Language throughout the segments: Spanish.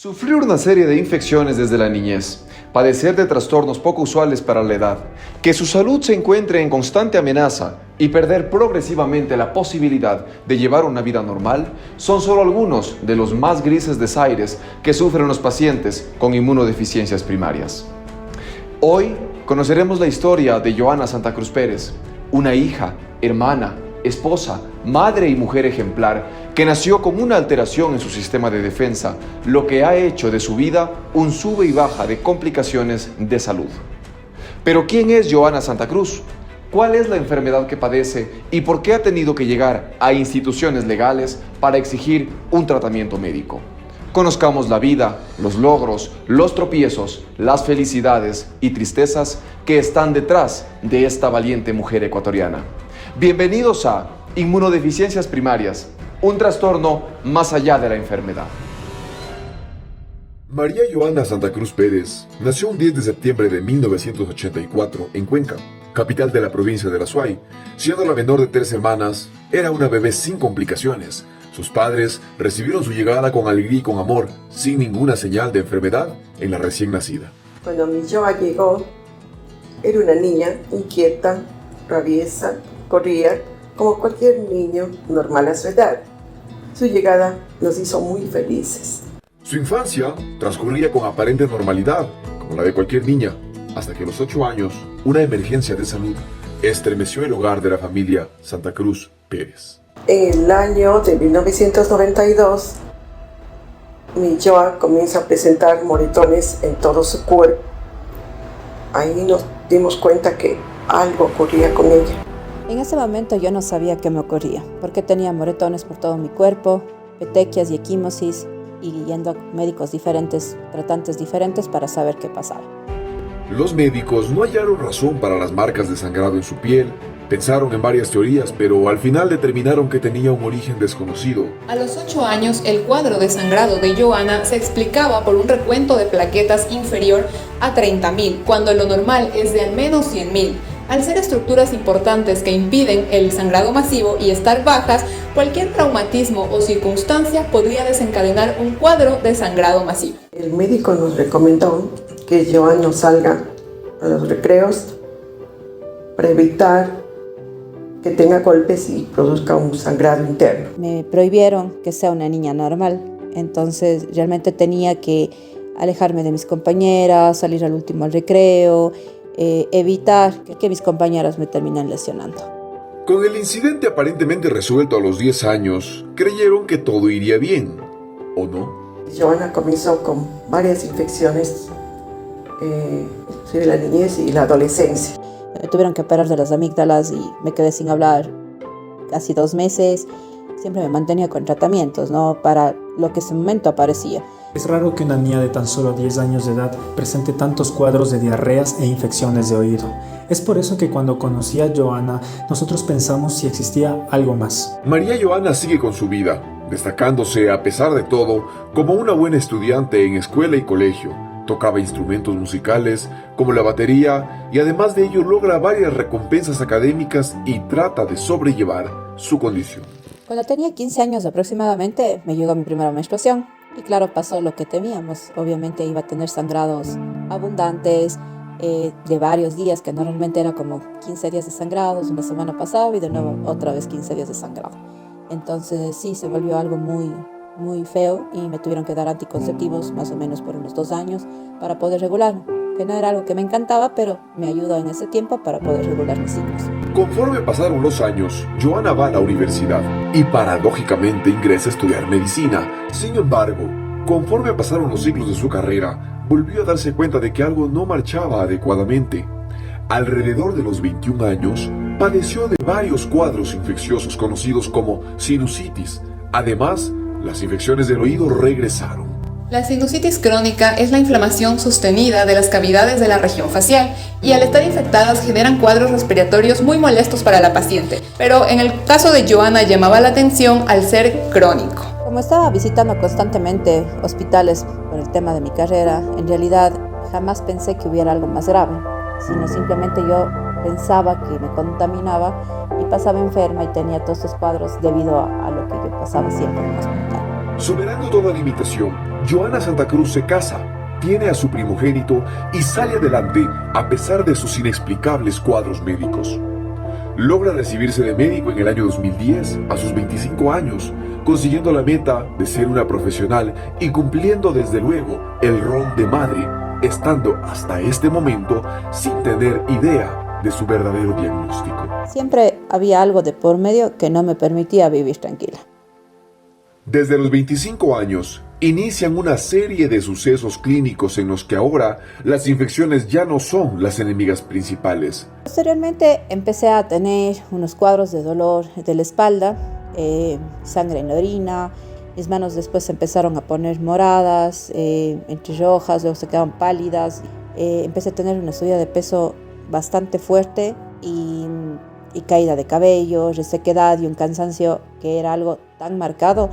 Sufrir una serie de infecciones desde la niñez, padecer de trastornos poco usuales para la edad, que su salud se encuentre en constante amenaza y perder progresivamente la posibilidad de llevar una vida normal son solo algunos de los más grises desaires que sufren los pacientes con inmunodeficiencias primarias. Hoy conoceremos la historia de Joana Santa Cruz Pérez, una hija, hermana, esposa, madre y mujer ejemplar que nació con una alteración en su sistema de defensa, lo que ha hecho de su vida un sube y baja de complicaciones de salud. Pero ¿quién es Joana Santa Cruz? ¿Cuál es la enfermedad que padece y por qué ha tenido que llegar a instituciones legales para exigir un tratamiento médico? Conozcamos la vida, los logros, los tropiezos, las felicidades y tristezas que están detrás de esta valiente mujer ecuatoriana. Bienvenidos a Inmunodeficiencias Primarias, un trastorno más allá de la enfermedad. María Joana Santa Cruz Pérez nació un 10 de septiembre de 1984 en Cuenca, capital de la provincia de La Suay. Siendo la menor de 3 hermanas, era una bebé sin complicaciones. Sus padres recibieron su llegada con alegría y con amor, sin ninguna señal de enfermedad en la recién nacida. Cuando mi Joa llegó, era una niña inquieta, rabiesa, corría como cualquier niño normal a su edad. Su llegada nos hizo muy felices. Su infancia transcurría con aparente normalidad, como la de cualquier niña, hasta que a los 8 años, una emergencia de salud estremeció el hogar de la familia Santa Cruz Pérez. En el año de 1992, mi Joa comienza a presentar moretones en todo su cuerpo. Ahí nos dimos cuenta que algo ocurría con ella. En ese momento yo no sabía qué me ocurría, porque tenía moretones por todo mi cuerpo, petequias y equimosis, y yendo a médicos diferentes, tratantes diferentes para saber qué pasaba. Los médicos no hallaron razón para las marcas de sangrado en su piel. Pensaron en varias teorías, pero al final determinaron que tenía un origen desconocido. A los 8 años, el cuadro de sangrado de Joana se explicaba por un recuento de plaquetas inferior a 30.000, cuando lo normal es de al menos 100.000. Al ser estructuras importantes que impiden el sangrado masivo y estar bajas, cualquier traumatismo o circunstancia podría desencadenar un cuadro de sangrado masivo. El médico nos recomendó que Joan no salga a los recreos para evitar que tenga golpes y produzca un sangrado interno. Me prohibieron que sea una niña normal, entonces realmente tenía que alejarme de mis compañeras, salir al último al recreo, evitar que mis compañeras me terminen lesionando. Con el incidente aparentemente resuelto a los 10 años, creyeron que todo iría bien, ¿o no? Joana comenzó con varias infecciones de la niñez y la adolescencia. Me tuvieron que operar de las amígdalas y me quedé sin hablar casi 2 meses. Siempre me mantenía con tratamientos, ¿no? Para lo que en ese momento aparecía. Es raro que una niña de tan solo 10 años de edad presente tantos cuadros de diarreas e infecciones de oído. Es por eso que cuando conocí a Joana, nosotros pensamos si existía algo más. María Joana sigue con su vida, destacándose a pesar de todo como una buena estudiante en escuela y colegio. Tocaba instrumentos musicales como la batería y además de ello logra varias recompensas académicas y trata de sobrellevar su condición. Cuando tenía 15 años aproximadamente me llegó mi primera menstruación y claro, pasó lo que temíamos. Obviamente iba a tener sangrados abundantes de varios días, que normalmente era como 15 días de sangrados, una semana pasaba y de nuevo otra vez 15 días de sangrado. Entonces sí, se volvió algo muy feo y me tuvieron que dar anticonceptivos más o menos por unos 2 años para poder regularme, que no era algo que me encantaba, pero me ayudó en ese tiempo para poder regular mis ciclos. Conforme pasaron los años, Joana va a la universidad y paradójicamente ingresa a estudiar medicina. Sin embargo, conforme pasaron los ciclos de su carrera, volvió a darse cuenta de que algo no marchaba adecuadamente. Alrededor de los 21 años, padeció de varios cuadros infecciosos conocidos como sinusitis. Además, las infecciones del oído regresaron. La sinusitis crónica es la inflamación sostenida de las cavidades de la región facial y al estar infectadas generan cuadros respiratorios muy molestos para la paciente, pero en el caso de Joana llamaba la atención al ser crónico. Como estaba visitando constantemente hospitales por el tema de mi carrera, en realidad jamás pensé que hubiera algo más grave, sino simplemente yo pensaba que me contaminaba y pasaba enferma y tenía todos estos cuadros debido a lo que yo pasaba siempre en el hospital. Superando toda limitación, Joana Santa Cruz se casa, tiene a su primogénito y sale adelante a pesar de sus inexplicables cuadros médicos. Logra recibirse de médico en el año 2010, a sus 25 años, consiguiendo la meta de ser una profesional y cumpliendo desde luego el rol de madre, estando hasta este momento sin tener idea de su verdadero diagnóstico. Siempre había algo de por medio que no me permitía vivir tranquila. Desde los 25 años, inician una serie de sucesos clínicos en los que ahora las infecciones ya no son las enemigas principales. Posteriormente empecé a tener unos cuadros de dolor de la espalda, sangre en la orina, mis manos después se empezaron a poner moradas, entre rojas, luego se quedaban pálidas. Empecé a tener una subida de peso bastante fuerte y caída de cabello, resequedad y un cansancio que era algo tan marcado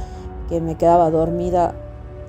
que me quedaba dormida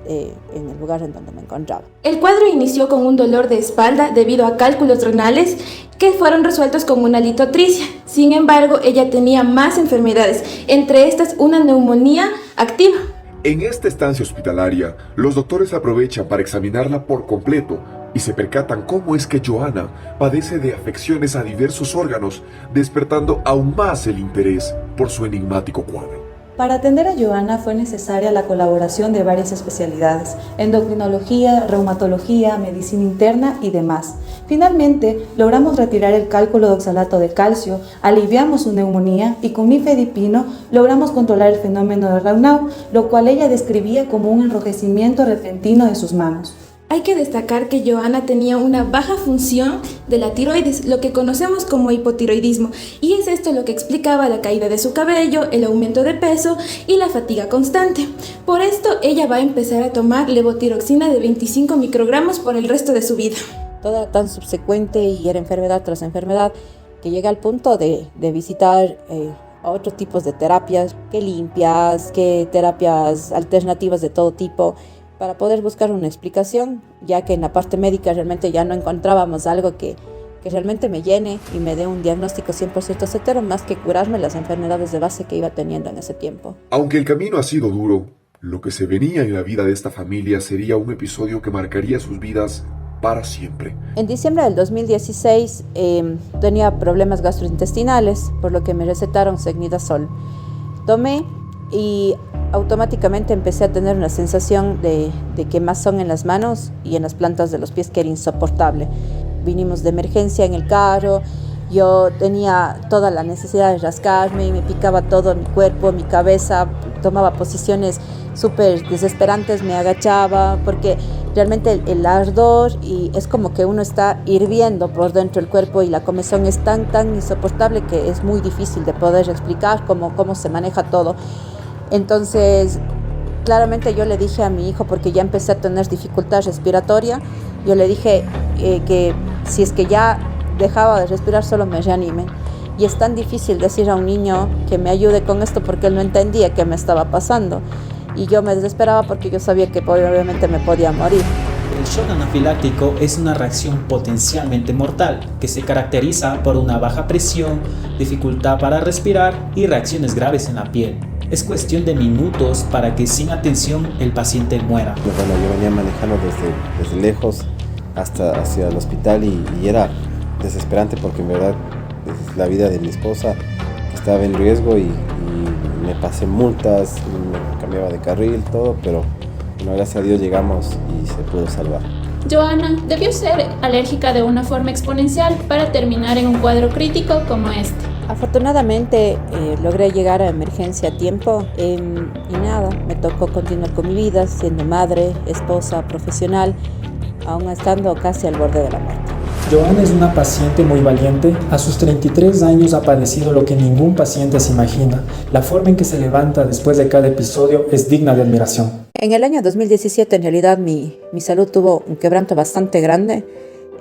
en el lugar en donde me encontraba. El cuadro inició con un dolor de espalda debido a cálculos renales que fueron resueltos con una litotricia. Sin embargo, ella tenía más enfermedades, entre estas una neumonía activa. En esta estancia hospitalaria, los doctores aprovechan para examinarla por completo y se percatan cómo es que Joana padece de afecciones a diversos órganos, despertando aún más el interés por su enigmático cuadro. Para atender a Joana fue necesaria la colaboración de varias especialidades: endocrinología, reumatología, medicina interna y demás. Finalmente, logramos retirar el cálculo de oxalato de calcio, aliviamos su neumonía y con nifedipino logramos controlar el fenómeno de Raynaud, lo cual ella describía como un enrojecimiento repentino de sus manos. Hay que destacar que Joana tenía una baja función de la tiroides, lo que conocemos como hipotiroidismo, y es esto lo que explicaba la caída de su cabello, el aumento de peso y la fatiga constante. Por esto, ella va a empezar a tomar levotiroxina de 25 microgramos por el resto de su vida. Todo era tan subsecuente y era enfermedad tras enfermedad que llegué al punto de visitar a otros tipos de terapias, que limpias, que terapias alternativas de todo tipo, para poder buscar una explicación, ya que en la parte médica realmente ya no encontrábamos algo que realmente me llene y me dé un diagnóstico 100% certero, más que curarme las enfermedades de base que iba teniendo en ese tiempo. Aunque el camino ha sido duro, lo que se venía en la vida de esta familia sería un episodio que marcaría sus vidas para siempre. En diciembre del 2016 tenía problemas gastrointestinales, por lo que me recetaron Secnidazol. Tomé y automáticamente empecé a tener una sensación de quemazón en las manos y en las plantas de los pies que era insoportable. Vinimos de emergencia en el carro, yo tenía toda la necesidad de rascarme y me picaba todo mi cuerpo, mi cabeza, tomaba posiciones súper desesperantes, me agachaba porque realmente el ardor y es como que uno está hirviendo por dentro del cuerpo y la comezón es tan insoportable que es muy difícil de poder explicar cómo se maneja todo. Entonces, claramente yo le dije a mi hijo, porque ya empecé a tener dificultad respiratoria, yo le dije que si es que ya dejaba de respirar solo me reanimen. Y es tan difícil decir a un niño que me ayude con esto porque él no entendía qué me estaba pasando. Y yo me desesperaba porque yo sabía que obviamente me podía morir. El shock anafiláctico es una reacción potencialmente mortal que se caracteriza por una baja presión, dificultad para respirar y reacciones graves en la piel. Es cuestión de minutos para que sin atención el paciente muera. Bueno, yo venía manejando desde lejos hacia el hospital y era desesperante porque en verdad es la vida de mi esposa que estaba en riesgo y me pasé multas, me cambiaba de carril, todo, pero bueno, gracias a Dios llegamos y se pudo salvar. Joana debió ser alérgica de una forma exponencial para terminar en un cuadro crítico como este. Afortunadamente logré llegar a emergencia a tiempo y nada, me tocó continuar con mi vida siendo madre, esposa, profesional, aún estando casi al borde de la muerte. Joana es una paciente muy valiente. A sus 33 años ha padecido lo que ningún paciente se imagina. La forma en que se levanta después de cada episodio es digna de admiración. En el año 2017, en realidad, mi salud tuvo un quebranto bastante grande,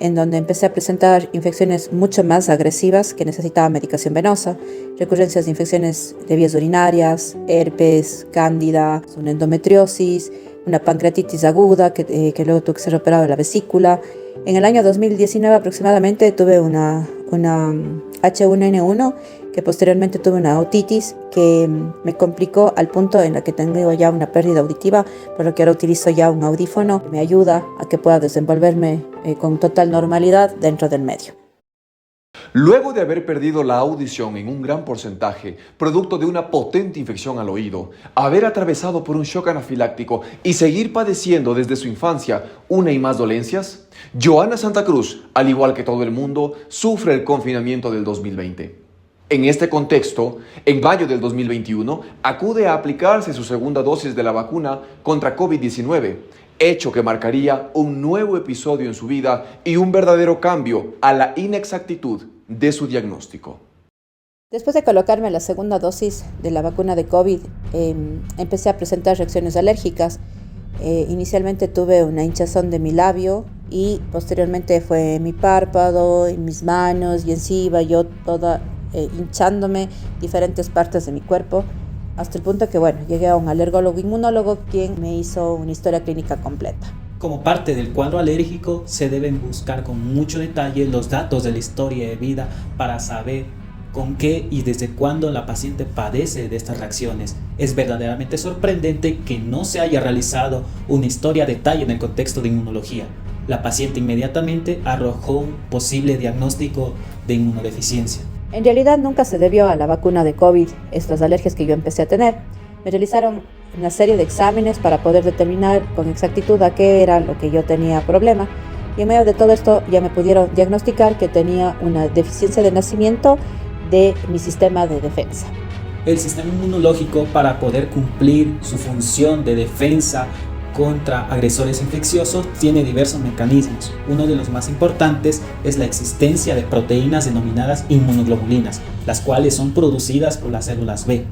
en donde empecé a presentar infecciones mucho más agresivas que necesitaba medicación venosa, recurrencias de infecciones de vías urinarias, herpes, cándida, una endometriosis, una pancreatitis aguda que luego tuve que ser operado de la vesícula. En el año 2019 aproximadamente tuve una H1N1, que que posteriormente tuve una otitis que me complicó al punto en la que tengo ya una pérdida auditiva, por lo que ahora utilizo ya un audífono que me ayuda a que pueda desenvolverme con total normalidad dentro del medio. Luego de haber perdido la audición en un gran porcentaje, producto de una potente infección al oído, haber atravesado por un shock anafiláctico y seguir padeciendo desde su infancia una y más dolencias, Johanna Santa Cruz, al igual que todo el mundo, sufre el confinamiento del 2020. En este contexto, en mayo del 2021, acude a aplicarse su segunda dosis de la vacuna contra COVID-19, hecho que marcaría un nuevo episodio en su vida y un verdadero cambio a la inexactitud de su diagnóstico. Después de colocarme la segunda dosis de la vacuna de COVID, empecé a presentar reacciones alérgicas. Inicialmente tuve una hinchazón de mi labio y posteriormente fue mi párpado, en mis manos, y en sí iba yo toda hinchándome diferentes partes de mi cuerpo, hasta el punto que llegué a un alergólogo inmunólogo quien me hizo una historia clínica completa. Como parte del cuadro alérgico, se deben buscar con mucho detalle los datos de la historia de vida para saber con qué y desde cuándo la paciente padece de estas reacciones. Es verdaderamente sorprendente que no se haya realizado una historia a detalle en el contexto de inmunología. La paciente inmediatamente arrojó un posible diagnóstico de inmunodeficiencia. En realidad nunca se debió a la vacuna de COVID estas alergias que yo empecé a tener. Me realizaron una serie de exámenes para poder determinar con exactitud a qué era lo que yo tenía problema. Y en medio de todo esto ya me pudieron diagnosticar que tenía una deficiencia de nacimiento de mi sistema de defensa. El sistema inmunológico, para poder cumplir su función de defensa contra agresores infecciosos, tiene diversos mecanismos. Uno de los más importantes es la existencia de proteínas denominadas inmunoglobulinas, las cuales son producidas por las células B.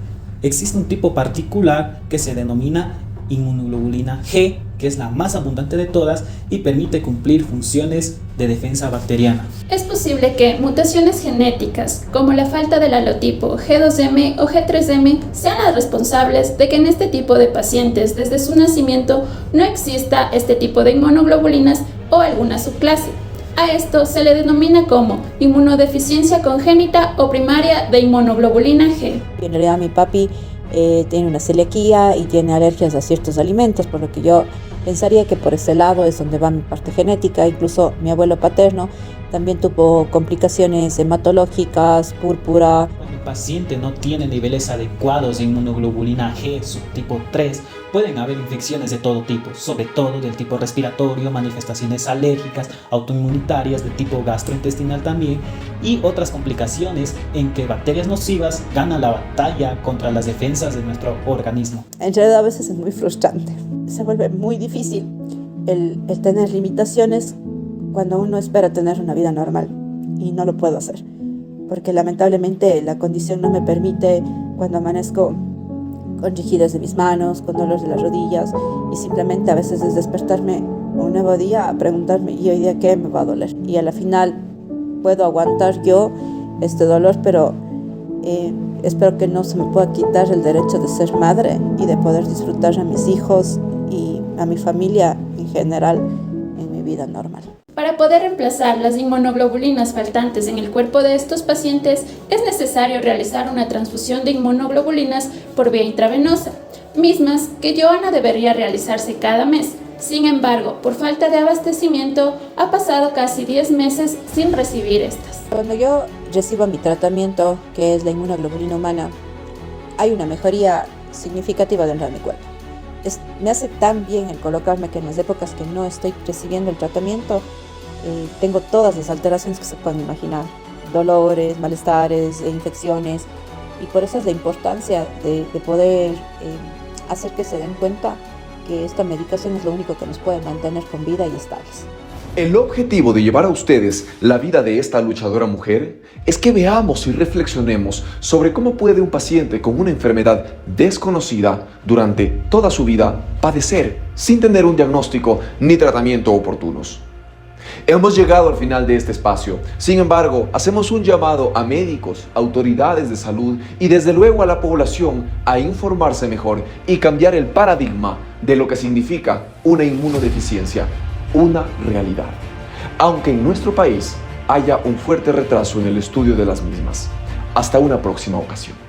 Existe un tipo particular que se denomina inmunoglobulina G, que es la más abundante de todas y permite cumplir funciones de defensa bacteriana. Es posible que mutaciones genéticas, como la falta del halotipo G2M o G3M, sean las responsables de que en este tipo de pacientes desde su nacimiento no exista este tipo de inmunoglobulinas o alguna subclase. A esto se le denomina como inmunodeficiencia congénita o primaria de inmunoglobulina G. En realidad mi papi tiene una celiaquía y tiene alergias a ciertos alimentos, por lo que yo pensaría que por ese lado es donde va mi parte genética. Incluso mi abuelo paterno también tuvo complicaciones hematológicas, púrpura. Cuando el paciente no tiene niveles adecuados de inmunoglobulina G subtipo 3, pueden haber infecciones de todo tipo, sobre todo del tipo respiratorio, manifestaciones alérgicas, autoinmunitarias de tipo gastrointestinal también, y otras complicaciones en que bacterias nocivas ganan la batalla contra las defensas de nuestro organismo. En realidad a veces es muy frustrante. Se vuelve muy difícil el tener limitaciones cuando uno espera tener una vida normal, y no lo puedo hacer porque lamentablemente la condición no me permite. Cuando amanezco con rigidez de mis manos, con dolor de las rodillas, y simplemente a veces es despertarme un nuevo día a preguntarme ¿y hoy día qué me va a doler? Y a la final puedo aguantar yo este dolor, pero espero que no se me pueda quitar el derecho de ser madre y de poder disfrutar a mis hijos y a mi familia en general en mi vida normal. Para poder reemplazar las inmunoglobulinas faltantes en el cuerpo de estos pacientes, es necesario realizar una transfusión de inmunoglobulinas por vía intravenosa, mismas que Johanna debería realizarse cada mes. Sin embargo, por falta de abastecimiento, ha pasado casi 10 meses sin recibir estas. Cuando yo recibo mi tratamiento, que es la inmunoglobulina humana, hay una mejoría significativa dentro de mi cuerpo. Me hace tan bien el colocarme que en las épocas que no estoy recibiendo el tratamiento, tengo todas las alteraciones que se pueden imaginar, dolores, malestares, infecciones, y por eso es la importancia de poder hacer que se den cuenta que esta medicación es lo único que nos puede mantener con vida y estables. El objetivo de llevar a ustedes la vida de esta luchadora mujer es que veamos y reflexionemos sobre cómo puede un paciente con una enfermedad desconocida durante toda su vida padecer sin tener un diagnóstico ni tratamiento oportunos. Hemos llegado al final de este espacio. Sin embargo, hacemos un llamado a médicos, autoridades de salud y desde luego a la población a informarse mejor y cambiar el paradigma de lo que significa una inmunodeficiencia, una realidad, aunque en nuestro país haya un fuerte retraso en el estudio de las mismas. Hasta una próxima ocasión.